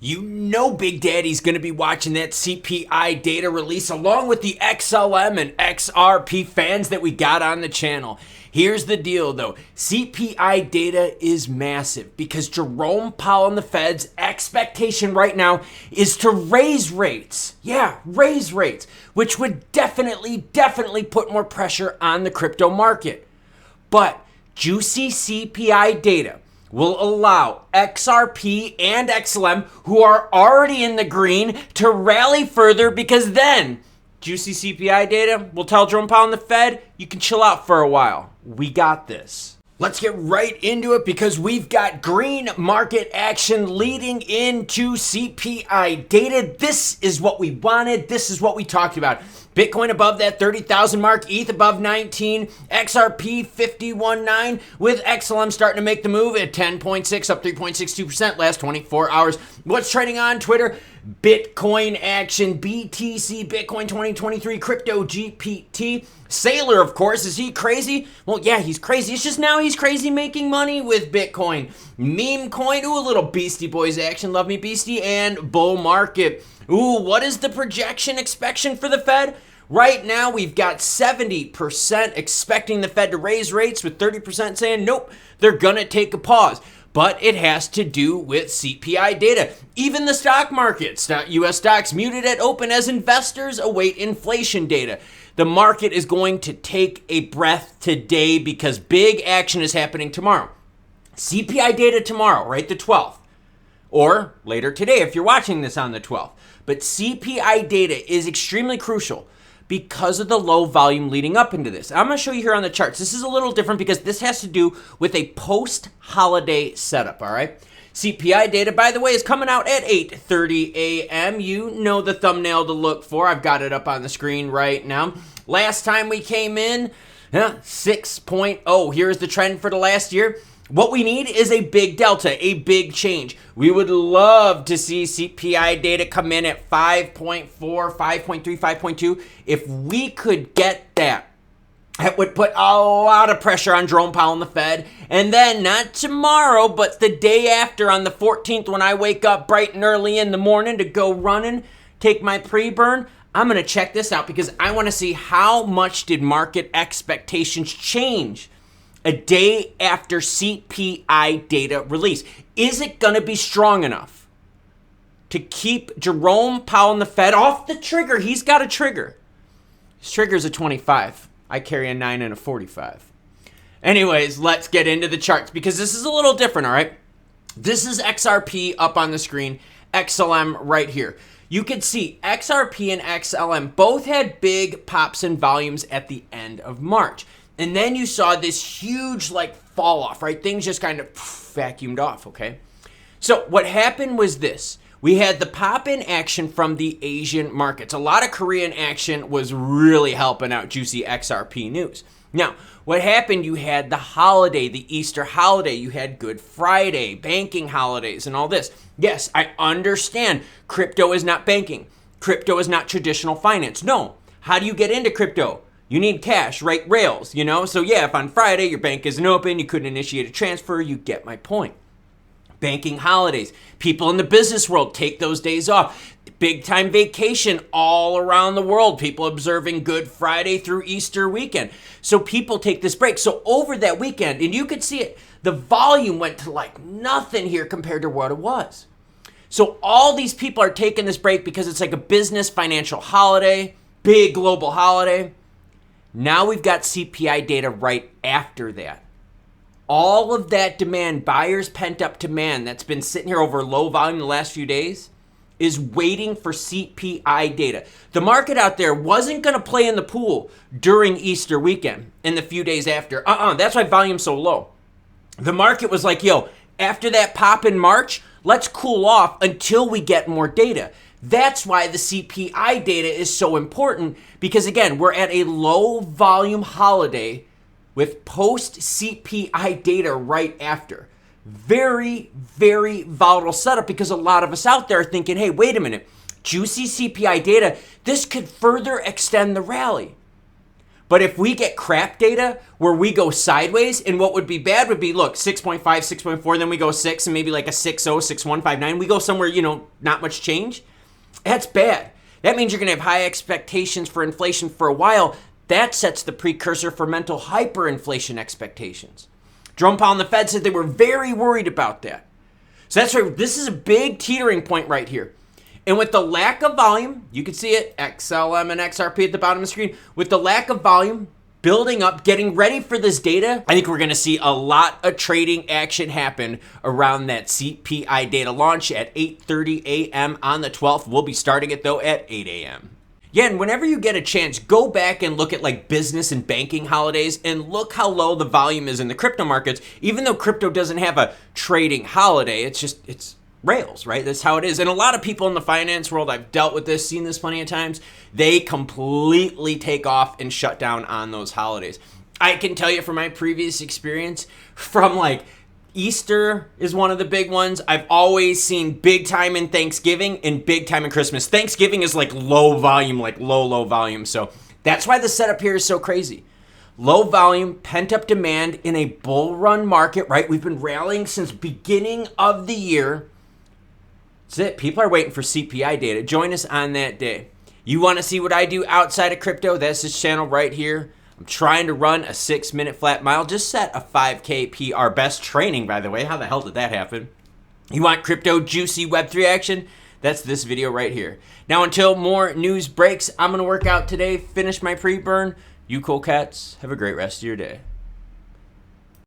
You know Big Daddy's going to be watching that CPI data release along with the XLM and XRP fans that we got on the channel. Here's the deal though, CPI data is massive because Jerome Powell and the Fed's expectation right now is to raise rates. Yeah, raise rates, which would definitely put more pressure on the crypto market. But juicy CPI data will allow XRP and XLM, who are already in the green, to rally further because then juicy CPI data will tell Jerome Powell and the Fed, you can chill out for a while. We got this. Let's get right into it because we've got green market action leading into CPI data. This is what we wanted. This is what we talked about. Bitcoin above that 30,000 mark, ETH above 19, XRP 51.9 with XLM starting to make the move at 10.6, up 3.62% last 24 hours. What's trading on Twitter? Bitcoin action, BTC, Bitcoin 2023, crypto GPT. Saylor, of course, is he crazy? Well, yeah, he's crazy. It's just now he's crazy making money with Bitcoin. Meme coin, ooh, a little Beastie Boys action, love me Beastie, and bull market. Ooh, what is the projection expectation for the Fed? Right now, we've got 70% expecting the Fed to raise rates with 30% saying, nope, they're gonna take a pause. But it has to do with CPI data. Even the stock market, U.S. stocks muted at open as investors await inflation data. The market is going to take a breath today because big action is happening tomorrow. CPI data tomorrow, right? The 12th. Or later today if you're watching this on the 12th. But CPI data is extremely crucial because of the low volume leading up into this. I'm going to show you here on the charts. This is a little different because this has to do with a post-holiday setup, all right? CPI data, by the way, is coming out at 8:30 a.m. You know the thumbnail to look for. I've got it up on the screen right now. Last time we came in, 6.0. Here's the trend for the last year. What we need is a big delta, a big change. We would love to see CPI data come in at 5.4, 5.3, 5.2. If we could get that, it would put a lot of pressure on Jerome Powell and the Fed. And then not tomorrow, but the day after on the 14th when I wake up bright and early in the morning to go running, take my pre-burn, I'm going to check this out because I want to see how much did market expectations change a day after CPI data release. Is it going to be strong enough to keep Jerome Powell and the Fed off the trigger? He's got a trigger. His trigger's a 25. I carry a 9 and a 45. Anyways, let's get into the charts because this is a little different, all right? This is XRP up on the screen, XLM right here. You can see XRP and XLM both had big pops in volumes at the end of March. And then you saw this huge fall off, right? Things just kind of vacuumed off, okay? So what happened was this. We had the pop in action from the Asian markets. A lot of Korean action was really helping out juicy XRP news. Now, what happened, you had the holiday, the Easter holiday. You had Good Friday, banking holidays, and all this. Yes, I understand crypto is not banking. Crypto is not traditional finance. No. How do you get into crypto? You need cash, right? Rails, you know? So yeah, if on Friday your bank isn't open, you couldn't initiate a transfer, you get my point. Banking holidays. People in the business world take those days off. Big time vacation all around the world. People observing Good Friday through Easter weekend. So people take this break. So over that weekend, and you could see it, the volume went to nothing here compared to what it was. So all these people are taking this break because it's like a business financial holiday, big global holiday. Now we've got CPI data right after that. All of that demand, buyers' pent-up demand that's been sitting here over low volume the last few days is waiting for CPI data. The market out there wasn't going to play in the pool during Easter weekend and the few days after. That's why volume's so low. The market was like, yo, after that pop in March, let's cool off until we get more data. That's why the CPI data is so important because, again, we're at a low volume holiday with post-CPI data right after. Very, very volatile setup because a lot of us out there are thinking, hey, wait a minute, juicy CPI data, this could further extend the rally. But if we get crap data where we go sideways, and what would be bad would be, look, 6.5, 6.4, then we go 6, and maybe like a 6.0, 6.159. We go somewhere, not much change. That's bad. That means you're going to have high expectations for inflation for a while. That sets the precursor for mental hyperinflation expectations. Jerome Powell and the Fed said they were very worried about that. So that's right. This is a big teetering point right here. And with the lack of volume, you can see it, XLM and XRP at the bottom of the screen. With the lack of volume, building up, getting ready for this data, I think we're going to see a lot of trading action happen around that CPI data launch at 8:30 a.m. on the 12th. We'll be starting it, though, at 8 a.m. Yeah, and whenever you get a chance, go back and look at like business and banking holidays and look how low the volume is in the crypto markets. Even though crypto doesn't have a trading holiday, it's rails, right? That's how it is. And a lot of people in the finance world, I've dealt with this, seen this plenty of times, they completely take off and shut down on those holidays. I can tell you from my previous experience, from like Easter is one of the big ones. I've always seen big time in Thanksgiving and big time in Christmas. Thanksgiving is like low volume, like low volume. So that's why the setup here is so crazy. Low volume, pent up demand in a bull run market, right? We've been rallying since beginning of the year. That's it. People are waiting for CPI data. Join us on that day. You want to see what I do outside of crypto? That's this channel right here. I'm trying to run a 6-minute flat mile. Just set a 5K PR. Best training, by the way. How the hell did that happen? You want crypto juicy Web3 action? That's this video right here. Now, until more news breaks, I'm going to work out today, finish my pre-burn. You cool cats, have a great rest of your day.